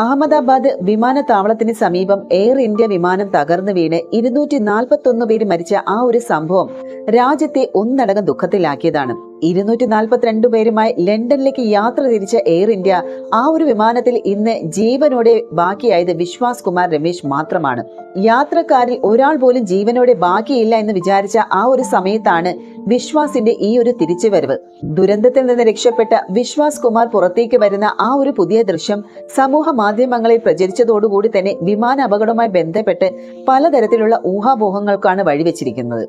അഹമ്മദാബാദ് വിമാനത്താവളത്തിന് സമീപം air India വിമാനം തകർന്നു വീണ് 241 പേര് മരിച്ച ആ ഒരു സംഭവം രാജ്യത്തെ ഒന്നടങ്കം ദുഃഖത്തിലാക്കിയതാണ്. 242 പേരുമായി ലണ്ടനിലേക്ക് യാത്ര തിരിച്ച എയർ ഇന്ത്യ ആ ഒരു വിമാനത്തിൽ ഇന്ന് ജീവനോടെ ബാക്കിയായത് വിശ്വാസ് കുമാർ രമേശ് മാത്രമാണ്. യാത്രക്കാരിൽ ഒരാൾ പോലും ജീവനോടെ ബാക്കിയില്ല എന്ന് വിചാരിച്ച ആ ഒരു സമയത്താണ് വിശ്വാസിന്റെ ഈ ഒരു തിരിച്ചുവരവ്. ദുരന്തത്തിൽ നിന്ന് രക്ഷപ്പെട്ട വിശ്വാസ് കുമാർ പുറത്തേക്ക് വരുന്ന ആ ഒരു പുതിയ ദൃശ്യം സമൂഹ മാധ്യമങ്ങളിൽ പ്രചരിച്ചതോടുകൂടി തന്നെ വിമാന അപകടവുമായി ബന്ധപ്പെട്ട് പലതരത്തിലുള്ള ഊഹാപോഹങ്ങൾക്കാണ് വഴിവെച്ചിരിക്കുന്നത്.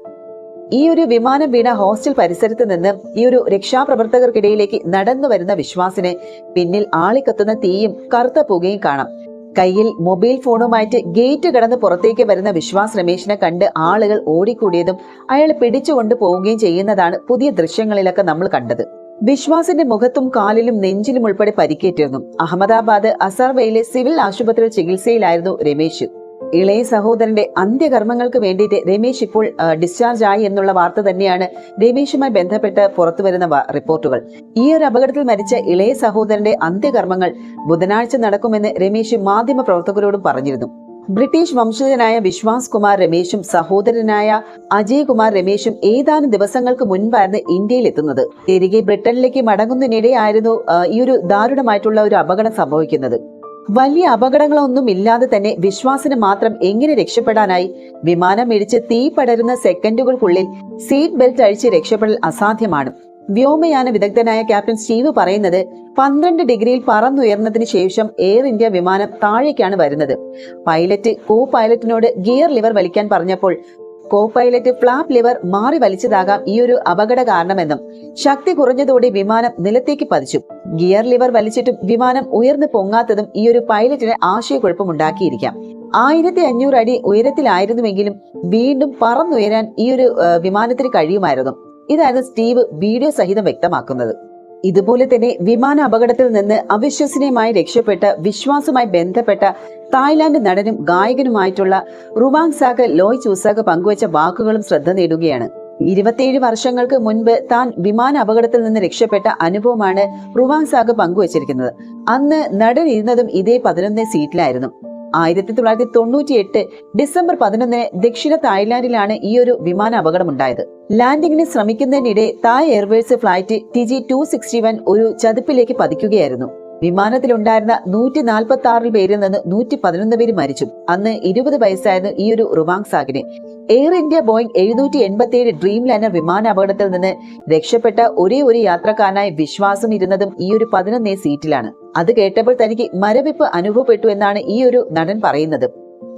ഈ ഒരു വിമാനം വീണ ഹോസ്റ്റൽ പരിസരത്ത് നിന്ന് ഈ ഒരു രക്ഷാപ്രവർത്തകർക്കിടയിലേക്ക് നടന്നു വരുന്ന വിശ്വാസിന് പിന്നിൽ ആളിക്കത്തുന്ന തീയും കറുത്ത പുകയും കാണാം. കയ്യിൽ മൊബൈൽ ഫോണുമായിട്ട് ഗേറ്റ് കടന്ന് പുറത്തേക്ക് വരുന്ന വിശ്വാസ് രമേശിനെ കണ്ട് ആളുകൾ ഓടിക്കൂടിയതും അയാൾ പിടിച്ചുകൊണ്ട് പോവുകയും ചെയ്യുന്നതാണ് പുതിയ ദൃശ്യങ്ങളിലൊക്കെ നമ്മൾ കണ്ടത്. വിശ്വാസിന്റെ മുഖത്തും കാലിലും നെഞ്ചിലും ഉൾപ്പെടെ പരിക്കേറ്റിരുന്നു. അഹമ്മദാബാദ് അസർവയിലെ സിവിൽ ആശുപത്രിയിൽ ചികിത്സയിലായിരുന്നു രമേശ്. ഇളയ സഹോദരന്റെ അന്ത്യകർമ്മങ്ങൾക്ക് വേണ്ടിയിട്ട് രമേശ് ഇപ്പോൾ ഡിസ്ചാർജ് ആയി എന്നുള്ള വാർത്ത തന്നെയാണ് രമേശുമായി ബന്ധപ്പെട്ട് പുറത്തുവരുന്ന റിപ്പോർട്ടുകൾ. ഈ ഒരു അപകടത്തിൽ മരിച്ച ഇളയ സഹോദരന്റെ അന്ത്യകർമ്മങ്ങൾ ബുധനാഴ്ച നടക്കുമെന്ന് രമേശ് മാധ്യമ പ്രവർത്തകരോടും പറഞ്ഞിരുന്നു. ബ്രിട്ടീഷ് വംശജനായ വിശ്വാസ് കുമാർ രമേശും സഹോദരനായ അജയ് കുമാർ രമേശും ഏതാനും ദിവസങ്ങൾക്ക് മുൻപായിരുന്നു ഇന്ത്യയിൽ എത്തുന്നത്. തിരികെ ബ്രിട്ടനിലേക്ക് മടങ്ങുന്നതിനിടെയായിരുന്നു ഈ ഒരു ദാരുണമായിട്ടുള്ള ഒരു അപകടം സംഭവിക്കുന്നത്. വലിയ അപകടങ്ങളൊന്നും ഇല്ലാതെ തന്നെ വിശ്വാസിന് മാത്രം എങ്ങനെ രക്ഷപ്പെടാനായി? വിമാനം ഇടിച്ച് തീ പടരുന്ന സെക്കൻഡുകൾക്കുള്ളിൽ സീറ്റ് ബെൽറ്റ് അഴിച്ച് രക്ഷപ്പെടൽ അസാധ്യമാണ്. വ്യോമയാന വിദഗ്ധനായ ക്യാപ്റ്റൻ സ്റ്റീവ് പറയുന്നത് 12 ഡിഗ്രിയിൽ പറന്നുയർന്നതിന് ശേഷം എയർ ഇന്ത്യ വിമാനം താഴേക്കാണ് വരുന്നത്. പൈലറ്റ് കോ പൈലറ്റിനോട് ഗിയർ ലിവർ വലിക്കാൻ പറഞ്ഞപ്പോൾ കോ പൈലറ്റ് ഫ്ലാപ്പ് ലിവർ മാറി വലിച്ചതാകാം ഈ ഒരു അപകട കാരണമെന്നും, ശക്തി കുറഞ്ഞതോടെ വിമാനം നിലത്തേക്ക് പതിച്ചു. ഗിയർ ലിവർ വലിച്ചിട്ടും വിമാനം ഉയർന്നു പൊങ്ങാത്തതും ഈ ഒരു പൈലറ്റിന് ആശയക്കുഴപ്പമുണ്ടാക്കിയിരിക്കാം. 1500 അടി ഉയരത്തിലായിരുന്നുവെങ്കിലും വീണ്ടും പറന്നുയരാൻ ഈ ഒരു വിമാനത്തിന് കഴിയുമായിരുന്നു. ഇതായിരുന്നു സ്റ്റീവ് വീഡിയോ സഹിതം വ്യക്തമാക്കുന്നത്. ഇതുപോലെ തന്നെ വിമാന അപകടത്തിൽ നിന്ന് അവിശ്വസനീയമായി രക്ഷപ്പെട്ട വിശ്വാസുമായി ബന്ധപ്പെട്ട തായ്ലാന്റ് നടനും ഗായകനുമായിട്ടുള്ള റുവാങ്സാക്ക് ലോയ് ചൂസാക്ക് പങ്കുവച്ച വാക്കുകളും ശ്രദ്ധ നേടുകയാണ്. 27 വർഷങ്ങൾക്ക് മുൻപ് താൻ വിമാന അപകടത്തിൽ നിന്ന് രക്ഷപ്പെട്ട അനുഭവമാണ് റുവാങ്സാക്ക് പങ്കുവച്ചിരിക്കുന്നത്. അന്ന് നടൻ ഇരുന്നതും ഇതേ 11 സീറ്റിലായിരുന്നു. 1998 ഡിസംബർ 11 ദക്ഷിണ തായ്ലാന്റിലാണ് ഈ ഒരു വിമാന അപകടം ഉണ്ടായത്. ലാൻഡിങ്ങിന് ശ്രമിക്കുന്നതിനിടെ തായ് എയർവേസ് ഫ്ലൈറ്റ് TG261 ഒരു ചതുപ്പിലേക്ക് പതിക്കുകയായിരുന്നു. വിമാനത്തിലുണ്ടായിരുന്ന 146 പേരിൽ നിന്ന് 111 പേര് മരിച്ചു. അന്ന് 20 വയസ്സായിരുന്നു ഈ ഒരു റുവാങ്സാക്കിന്. Air India Boeing 787 Dreamliner വിമാന അപകടത്തിൽ നിന്ന് രക്ഷപ്പെട്ട ഒരേ ഒരു യാത്രക്കാരനായി വിശ്വാസം ഇരുന്നതും ഈ ഒരു 11 സീറ്റിലാണ്. അത് കേട്ടപ്പോൾ തനിക്ക് മരവിപ്പ് അനുഭവപ്പെട്ടു എന്നാണ് ഈ ഒരു നടൻ പറയുന്നത്.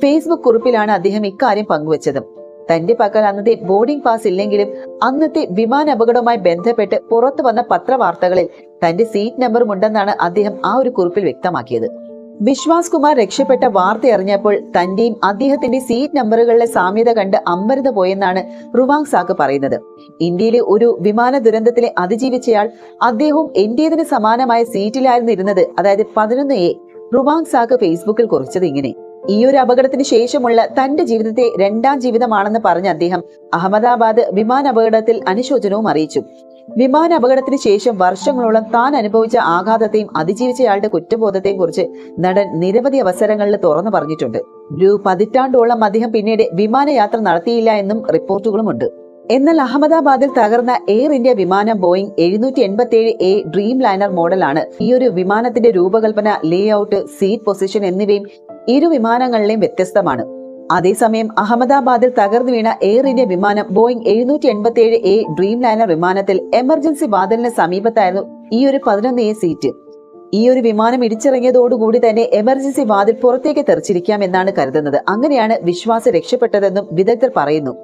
ഫേസ്ബുക്ക് കുറിപ്പിലാണ് അദ്ദേഹം ഇക്കാര്യം പങ്കുവച്ചത്. തന്റെ പക്കൽ അന്നത്തെ ബോർഡിംഗ് പാസ് ഇല്ലെങ്കിലും അന്നത്തെ വിമാന അപകടവുമായി ബന്ധപ്പെട്ട് പുറത്തു വന്ന പത്രവാർത്തകളിൽ തന്റെ സീറ്റ് നമ്പറും ഉണ്ടെന്നാണ് അദ്ദേഹം ആ ഒരു കുറിപ്പിൽ വ്യക്തമാക്കിയത്. വിശ്വാസ് കുമാർ രക്ഷപ്പെട്ട വാർത്ത അറിഞ്ഞപ്പോൾ തന്റെയും അദ്ദേഹത്തിന്റെ സീറ്റ് നമ്പറുകളിലെ സാമ്യത കണ്ട് അമ്പരന്ന് പോയെന്നാണ് റുവാങ്സാക്ക് പറയുന്നത്. ഇന്ത്യയിലെ ഒരു വിമാന ദുരന്തത്തിലെ അതിജീവിച്ചയാൾ അദ്ദേഹവും എന്റേതിന് സമാനമായ സീറ്റിലായിരുന്നു ഇരുന്നത്, അതായത് 11A. റുവാങ്സാക്ക് ഫേസ്ബുക്കിൽ കുറിച്ചത് ഇങ്ങനെ: ഈ ഒരു അപകടത്തിന് ശേഷമുള്ള തന്റെ ജീവിതത്തെ രണ്ടാം ജീവിതമാണെന്ന് പറഞ്ഞ അദ്ദേഹം അഹമ്മദാബാദ് വിമാന അപകടത്തിൽ അനുശോചനവും അറിയിച്ചു. വിമാന അപകടത്തിന് ശേഷം വർഷങ്ങളോളം താൻ അനുഭവിച്ച ആഘാതത്തെയും അതിജീവിച്ചയാളുടെ കുറ്റബോധത്തെയും കുറിച്ച് നടൻ നിരവധി അവസരങ്ങളിൽ തുറന്നു പറഞ്ഞിട്ടുണ്ട്. ഒരു 10 പതിറ്റാണ്ടോളം അദ്ദേഹം പിന്നീട് വിമാനയാത്ര നടത്തിയില്ല എന്നും റിപ്പോർട്ടുകളുമുണ്ട്. എന്നാൽ അഹമ്മദാബാദിൽ തകർന്ന എയർ ഇന്ത്യ വിമാനം ബോയിങ് 787A ഡ്രീം ലൈനർ മോഡലാണ്. ഈ ഒരു വിമാനത്തിന്റെ രൂപകൽപ്പന, ലേ ഔട്ട്, സീറ്റ് പൊസിഷൻ എന്നിവയും ഇരു വിമാനങ്ങളിലെയും വ്യത്യസ്തമാണ്. അതേസമയം അഹമ്മദാബാദിൽ തകർന്നു വീണ എയർ ഇന്ത്യ വിമാനം ബോയിങ് 787A ഡ്രീം ലൈനർ വിമാനത്തിൽ എമർജൻസി വാതിലിന് സമീപത്തായിരുന്നു ഈ ഒരു 11A സീറ്റ്. ഈ ഒരു വിമാനം ഇടിച്ചിറങ്ങിയതോടുകൂടി തന്നെ എമർജൻസി വാതിൽ പുറത്തേക്ക് തെറിച്ചിരിക്കാം എന്നാണ് കരുതുന്നത്. അങ്ങനെയാണ് വിശ്വാസ് രക്ഷപ്പെട്ടതെന്നും വിദഗ്ധർ പറയുന്നു.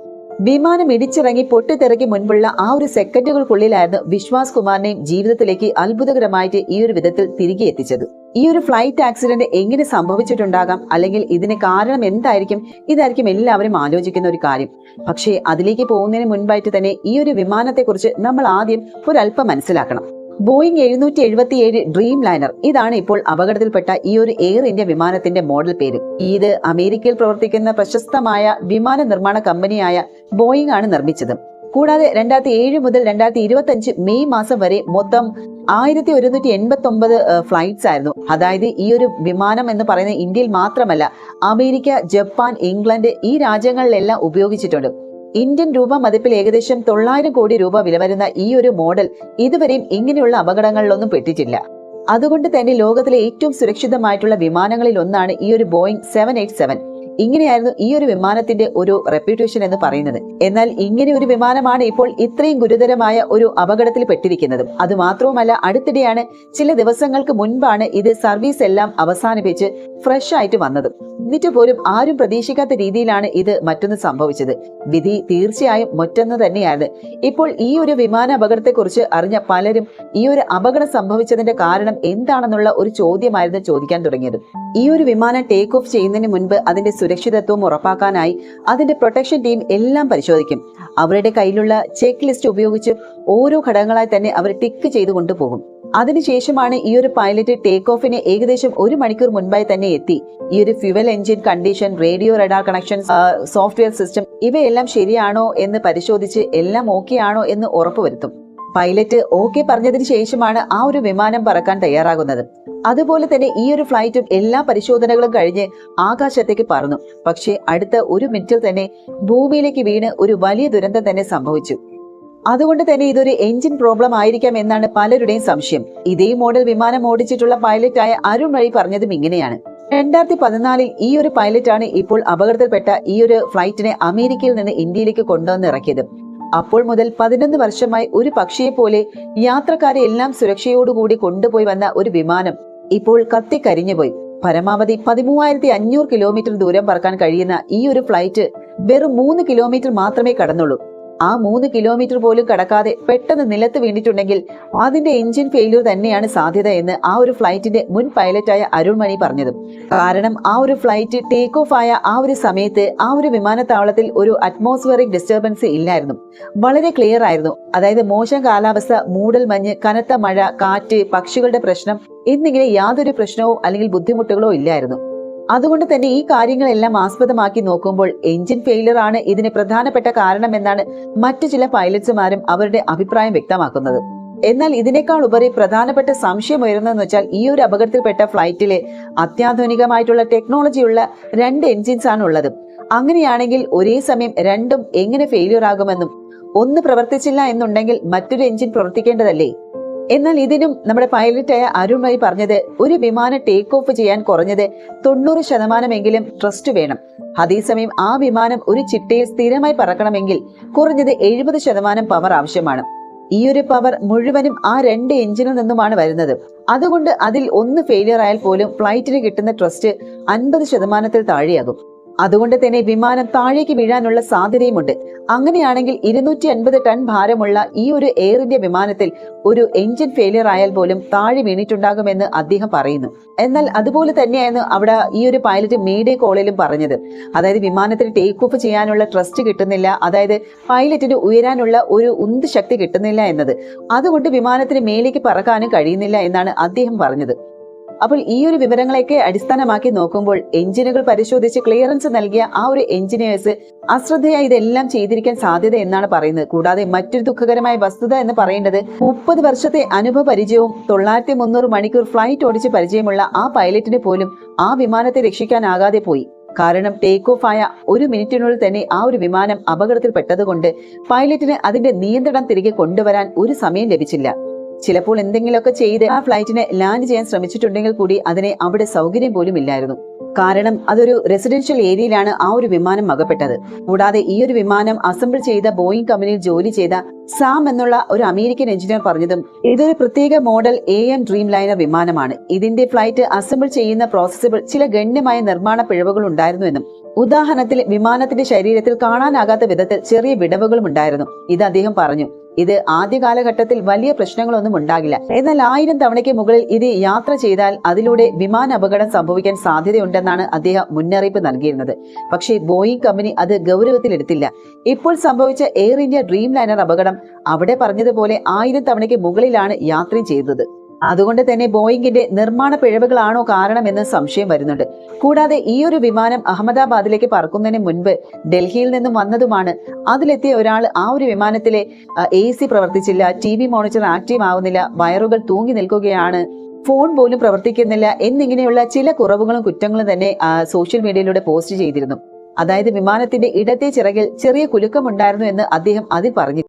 വിമാനം ഇടിച്ചിറങ്ങി പൊട്ടിത്തെറിക്ക് മുൻപുള്ള ആ ഒരു സെക്കൻഡുകൾക്കുള്ളിലായിരുന്നു വിശ്വാസ് കുമാറിനെയും ജീവിതത്തിലേക്ക് അത്ഭുതകരമായിട്ട് ഈ ഒരു വിധത്തിൽ തിരികെ എത്തിച്ചത്. ഈ ഒരു ഫ്ലൈറ്റ് ആക്സിഡന്റ് എങ്ങനെ സംഭവിച്ചിട്ടുണ്ടാകാം, അല്ലെങ്കിൽ ഇതിന് കാരണം എന്തായിരിക്കും? ഇതായിരിക്കും എല്ലാവരും ആലോചിക്കുന്ന ഒരു കാര്യം. പക്ഷേ അതിലേക്ക് പോകുന്നതിന് മുൻപായിട്ട് തന്നെ ഈ ഒരു വിമാനത്തെക്കുറിച്ച് നമ്മൾ ആദ്യം ഒരല്പം മനസ്സിലാക്കണം. ബോയിങ് 777 ഡ്രീം ലൈനർ, ഇതാണ് ഇപ്പോൾ അപകടത്തിൽപ്പെട്ട ഈ ഒരു എയർ ഇന്ത്യ വിമാനത്തിന്റെ മോഡൽ പേര്. ഇത് അമേരിക്കയിൽ പ്രവർത്തിക്കുന്ന പ്രശസ്തമായ വിമാന നിർമ്മാണ കമ്പനിയായ ബോയിങ് ആണ് നിർമ്മിച്ചത്. കൂടാതെ 2007 മുതൽ 2025 മെയ് മാസം വരെ മൊത്തം 1189 ഫ്ലൈറ്റ്സ് ആയിരുന്നു. അതായത് ഈ ഒരു വിമാനം എന്ന് പറയുന്നത് ഇന്ത്യയിൽ മാത്രമല്ല, അമേരിക്ക, ജപ്പാൻ, ഇംഗ്ലണ്ട് ഈ രാജ്യങ്ങളിലെല്ലാം ഉപയോഗിച്ചിട്ടുണ്ട്. ഇന്ത്യൻ രൂപ മതിപ്പിൽ ഏകദേശം 900 കോടി രൂപ വില വരുന്ന ഈ ഒരു മോഡൽ ഇതുവരെയും ഇങ്ങനെയുള്ള അപകടങ്ങളിലൊന്നും പെട്ടിട്ടില്ല. അതുകൊണ്ട് തന്നെ ലോകത്തിലെ ഏറ്റവും സുരക്ഷിതമായിട്ടുള്ള വിമാനങ്ങളിൽ ഒന്നാണ് ഈ ഒരു ബോയിങ് 787. ഇങ്ങനെയായിരുന്നു ഈ ഒരു വിമാനത്തിന്റെ ഒരു റെപ്യൂട്ടേഷൻ എന്ന് പറയുന്നത്. എന്നാൽ ഇങ്ങനെ ഒരു വിമാനമാണ് ഇപ്പോൾ ഇത്രയും ഗുരുതരമായ ഒരു അപകടത്തിൽ പെട്ടിരിക്കുന്നത്. അതുമാത്രവുമല്ല, അടുത്തിടെയാണ്, ചില ദിവസങ്ങൾക്ക് മുൻപാണ് ഇത് സർവീസ് എല്ലാം അവസാനിപ്പിച്ച് ഫ്രഷ് ആയിട്ട് വന്നത്. എന്നിട്ട് പോലും ആരും പ്രതീക്ഷിക്കാത്ത രീതിയിലാണ് ഇത് മറ്റൊന്ന് സംഭവിച്ചത്. വിധി തീർച്ചയായും മറ്റൊന്ന് തന്നെയാണ്. ഇപ്പോൾ ഈ ഒരു വിമാന അപകടത്തെക്കുറിച്ച് അറിഞ്ഞ പലരും ഈ ഒരു അപകടം സംഭവിച്ചതിന്റെ കാരണം എന്താണെന്നുള്ള ഒരു ചോദ്യമായിരുന്നു ചോദിക്കാൻ തുടങ്ങിയത്. ഈ ഒരു വിമാനം ടേക്ക് ഓഫ് ചെയ്യുന്നതിന് മുൻപ് അതിന്റെ സുരക്ഷിതത്വം ഉറപ്പാക്കാനായി അതിന്റെ പ്രൊട്ടക്ഷൻ ടീം എല്ലാം പരിശോധിക്കും. അവരുടെ കയ്യിലുള്ള ചെക്ക് ലിസ്റ്റ് ഉപയോഗിച്ച് ഓരോ ഘടകങ്ങളായി തന്നെ അവർ ടിക്ക് ചെയ്തു കൊണ്ടുപോകും. അതിനുശേഷമാണ് ഈ ഒരു പൈലറ്റ് ടേക്ക് ഓഫിന് ഏകദേശം 1 മണിക്കൂർ മുൻപായി തന്നെ എത്തി ഈ ഒരു fuel engine condition, radio radar connection, software system ഇവയെല്ലാം ശരിയാണോ എന്ന് പരിശോധിച്ച് എല്ലാം ഓക്കെ ആണോ എന്ന് ഉറപ്പുവരുത്തും. പൈലറ്റ് ഓക്കെ പറഞ്ഞതിന് ശേഷമാണ് ആ ഒരു വിമാനം പറക്കാൻ തയ്യാറാകുന്നത്. അതുപോലെ തന്നെ ഈ ഒരു ഫ്ലൈറ്റും എല്ലാ പരിശോധനകളും കഴിഞ്ഞ് ആകാശത്തേക്ക് പറന്നു. പക്ഷേ അടുത്ത 1 മിനിറ്റിൽ തന്നെ ഭൂമിയിലേക്ക് വീണ് ഒരു വലിയ ദുരന്തം തന്നെ സംഭവിച്ചു. അതുകൊണ്ട് തന്നെ ഇതൊരു എഞ്ചിൻ പ്രോബ്ലം ആയിരിക്കാം എന്നാണ് പലരുടെയും സംശയം. ഇതേ മോഡൽ വിമാനം ഓടിച്ചിട്ടുള്ള പൈലറ്റായ അരുൺ വഴി പറഞ്ഞതും ഇങ്ങനെയാണ്. 2014 ഈ ഒരു പൈലറ്റാണ് ഇപ്പോൾ അപകടത്തിൽപ്പെട്ട ഈ ഒരു ഫ്ലൈറ്റിനെ അമേരിക്കയിൽ നിന്ന് ഇന്ത്യയിലേക്ക് കൊണ്ടുവന്ന് ഇറക്കിയത്. അപ്പോൾ മുതൽ 11 വർഷമായി ഒരു പക്ഷിയെ പോലെ യാത്രക്കാരെ എല്ലാം സുരക്ഷയോടുകൂടി കൊണ്ടുപോയി വന്ന ഒരു വിമാനം ഇപ്പോൾ കത്തിക്കരിഞ്ഞുപോയി. പരമാവധി 13,500 കിലോമീറ്റർ ദൂരം പറക്കാൻ കഴിയുന്ന ഈ ഒരു ഫ്ലൈറ്റ് വെറും 3 കിലോമീറ്റർ മാത്രമേ കടന്നുള്ളൂ. ആ 3 കിലോമീറ്റർ പോലും കടക്കാതെ പെട്ടെന്ന് നിലത്ത് വീണിട്ടുണ്ടെങ്കിൽ അതിന്റെ എഞ്ചിൻ ഫെയിലിയർ തന്നെയാണ് സാധ്യത എന്ന് ആ ഒരു ഫ്ലൈറ്റിന്റെ മുൻ പൈലറ്റായ അരുൺ മണി പറഞ്ഞത്. കാരണം ആ ഒരു ഫ്ലൈറ്റ് ടേക്ക് ഓഫ് ആയ ആ ഒരു സമയത്ത് ആ ഒരു വിമാനത്താവളത്തിൽ ഒരു അറ്റ്മോസ്ഫിയറിക് ഡിസ്റ്റർബൻസ് ഇല്ലായിരുന്നു. വളരെ ക്ലിയർ ആയിരുന്നു. അതായത് മോശം കാലാവസ്ഥ, മൂടൽ മഞ്ഞ്, കനത്ത മഴ, കാറ്റ്, പക്ഷികളുടെ പ്രശ്നം എന്നിങ്ങനെ യാതൊരു പ്രശ്നവും അല്ലെങ്കിൽ ബുദ്ധിമുട്ടുകളോ ഇല്ലായിരുന്നു. അതുകൊണ്ട് തന്നെ ഈ കാര്യങ്ങളെല്ലാം ആസ്പദമാക്കി നോക്കുമ്പോൾ എഞ്ചിൻ ഫെയിലിയർ ആണ് ഇതിന് പ്രധാനപ്പെട്ട കാരണമെന്നാണ് മറ്റു ചില പൈലറ്റ്സുമാരും അവരുടെ അഭിപ്രായം വ്യക്തമാക്കുന്നത്. എന്നാൽ ഇതിനേക്കാൾ ഉപരി പ്രധാനപ്പെട്ട സംശയം ഉയർന്നതെന്ന് വെച്ചാൽ ഈ ഒരു അപകടത്തിൽപ്പെട്ട ഫ്ലൈറ്റിലെ അത്യാധുനികമായിട്ടുള്ള ടെക്നോളജിയുള്ള 2 എഞ്ചിൻസ് ആണ് ഉള്ളത്. അങ്ങനെയാണെങ്കിൽ ഒരേ സമയം രണ്ടും എങ്ങനെ ഫെയിലിയർ ആകുമെന്നും, ഒന്ന് പ്രവർത്തിച്ചില്ല എന്നുണ്ടെങ്കിൽ മറ്റൊരു എഞ്ചിൻ പ്രവർത്തിക്കേണ്ടതല്ലേ? എന്നാൽ ഇതിനും നമ്മുടെ പൈലറ്റായ അരുൺ വഴി പറഞ്ഞത് ഒരു വിമാനം ടേക്ക് ഓഫ് ചെയ്യാൻ കുറഞ്ഞത് 90% ട്രസ്റ്റ് വേണം. അതേസമയം ആ വിമാനം ഒരു ചിട്ടയിൽ സ്ഥിരമായി പറക്കണമെങ്കിൽ കുറഞ്ഞത് 70% പവർ ആവശ്യമാണ്. ഈ ഒരു പവർ മുഴുവനും ആ 2 എഞ്ചിനിൽ നിന്നുമാണ് വരുന്നത്. അതുകൊണ്ട് അതിൽ ഒന്ന് ഫെയിലിയർ ആയാൽ പോലും ഫ്ലൈറ്റിന് കിട്ടുന്ന ട്രസ്റ്റ് 50% താഴെയാകും. അതുകൊണ്ട് തന്നെ വിമാനം താഴേക്ക് വീഴാനുള്ള സാധ്യതയുമുണ്ട്. അങ്ങനെയാണെങ്കിൽ 250 ടൺ ഭാരമുള്ള ഈ ഒരു എയർ ഇന്ത്യ വിമാനത്തിൽ ഒരു എഞ്ചിൻ ഫെയിലിയർ ആയാൽ പോലും താഴെ വീണിട്ടുണ്ടാകുമെന്ന് അദ്ദേഹം പറയുന്നു. എന്നാൽ അതുപോലെ തന്നെയായിരുന്നു അവിടെ ഈ ഒരു പൈലറ്റ് മേഡേ കോളിലും പറഞ്ഞത്. അതായത് വിമാനത്തിന് ടേക്ക് ഓഫ് ചെയ്യാനുള്ള ട്രസ്റ്റ് കിട്ടുന്നില്ല, അതായത് പൈലറ്റിന് ഉയരാനുള്ള ഒരു ഉന്ത് ശക്തി കിട്ടുന്നില്ല എന്നത്. അതുകൊണ്ട് വിമാനത്തിന് മേലേക്ക് പറക്കാനും കഴിയുന്നില്ല എന്നാണ് അദ്ദേഹം പറഞ്ഞത്. അപ്പോൾ ഈ ഒരു വിവരങ്ങളെയൊക്കെ അടിസ്ഥാനമാക്കി നോക്കുമ്പോൾ എഞ്ചിനുകൾ പരിശോധിച്ച് ക്ലിയറൻസ് നൽകിയ ആ ഒരു എഞ്ചിനീയേഴ്സ് അശ്രദ്ധയായി ഇതെല്ലാം ചെയ്തിരിക്കാൻ സാധ്യത എന്നാണ് പറയുന്നത്. കൂടാതെ മറ്റൊരു ദുഃഖകരമായ വസ്തുത എന്ന് പറയുന്നത് 30 വർഷത്തെ അനുഭവ പരിചയവും 9,300 മണിക്കൂർ ഫ്ലൈറ്റ് ഓടിച്ച് പരിചയമുള്ള ആ പൈലറ്റിന് പോലും ആ വിമാനത്തെ രക്ഷിക്കാനാകാതെ പോയി. കാരണം ടേക്ക് ഓഫ് ആയ 1 മിനിറ്റിനുള്ളിൽ തന്നെ ആ ഒരു വിമാനം അപകടത്തിൽപ്പെട്ടതുകൊണ്ട് പൈലറ്റിന് അതിന്റെ നിയന്ത്രണം തിരികെ കൊണ്ടുവരാൻ ഒരു സമയം ലഭിച്ചില്ല. ചിലപ്പോൾ എന്തെങ്കിലുമൊക്കെ ചെയ്ത് ആ ഫ്ലൈറ്റിനെ ലാൻഡ് ചെയ്യാൻ ശ്രമിച്ചിട്ടുണ്ടെങ്കിൽ കൂടി അതിനെ അവിടെ സൗകര്യം പോലും ഇല്ലായിരുന്നു. കാരണം അതൊരു റെസിഡൻഷ്യൽ ഏരിയയിലാണ് ആ ഒരു വിമാനം അകപ്പെട്ടത്. കൂടാതെ ഈ ഒരു വിമാനം അസംബിൾ ചെയ്ത ബോയിങ് കമ്പനിയിൽ ജോലി ചെയ്ത സാം എന്നുള്ള ഒരു അമേരിക്കൻ എഞ്ചിനീയർ പറഞ്ഞതും ഇതൊരു പ്രത്യേക മോഡൽ AM ഡ്രീം ലൈനർ വിമാനമാണ്. ഇതിന്റെ ഫ്ലൈറ്റ് അസംബിൾ ചെയ്യുന്ന പ്രോസസ്സിൽ ചില ഗണ്യമായ നിർമ്മാണ പിഴവുകൾ ഉണ്ടായിരുന്നുവെന്നും, ഉദാഹരണത്തിൽ വിമാനത്തിന്റെ ശരീരത്തിൽ കാണാനാകാത്ത വിധത്തിൽ ചെറിയ വിടവുകളും ഉണ്ടായിരുന്നു. ഇത് അദ്ദേഹം പറഞ്ഞു. ഇത് ആദ്യ കാലഘട്ടത്തിൽ വലിയ പ്രശ്നങ്ങളൊന്നും ഉണ്ടാകില്ല. എന്നാൽ 1000 തവണയ്ക്ക് മുകളിൽ ഇത് യാത്ര ചെയ്താൽ അതിലൂടെ വിമാന അപകടം സംഭവിക്കാൻ സാധ്യതയുണ്ടെന്നാണ് അദ്ദേഹം മുന്നറിയിപ്പ് നൽകിയിരുന്നത്. പക്ഷേ ബോയിങ് കമ്പനി അത് ഗൗരവത്തിലെടുത്തില്ല. ഇപ്പോൾ സംഭവിച്ച എയർ ഇന്ത്യ ഡ്രീം ലൈനർ അപകടം അവിടെ പറഞ്ഞതുപോലെ 1000 തവണയ്ക്ക് മുകളിലാണ് യാത്രയും ചെയ്തത്. അതുകൊണ്ട് തന്നെ ബോയിങ്ങിന്റെ നിർമ്മാണ പിഴവുകളാണോ കാരണമെന്ന് സംശയം വരുന്നുണ്ട്. കൂടാതെ ഈ ഒരു വിമാനം അഹമ്മദാബാദിലേക്ക് പറക്കുന്നതിന് മുൻപ് ഡൽഹിയിൽ നിന്നും വന്നതുമാണ്. അതിലെത്തിയ ഒരാൾ ആ ഒരു വിമാനത്തിലെ AC പ്രവർത്തിച്ചില്ല, TV മോണിറ്റർ ആക്റ്റീവ് ആവുന്നില്ല, വയറുകൾ തൂങ്ങി നിൽക്കുകയാണ്, ഫോൺ പോലും പ്രവർത്തിക്കുന്നില്ല എന്നിങ്ങനെയുള്ള ചില കുറവുകളും കുറ്റങ്ങളും തന്നെ സോഷ്യൽ മീഡിയയിലൂടെ പോസ്റ്റ് ചെയ്തിരുന്നു. അതായത് വിമാനത്തിന്റെ ഇടത്തെ ചിറകിൽ ചെറിയ കുലുക്കമുണ്ടായിരുന്നു എന്ന് അദ്ദേഹം അതിൽ പറഞ്ഞു.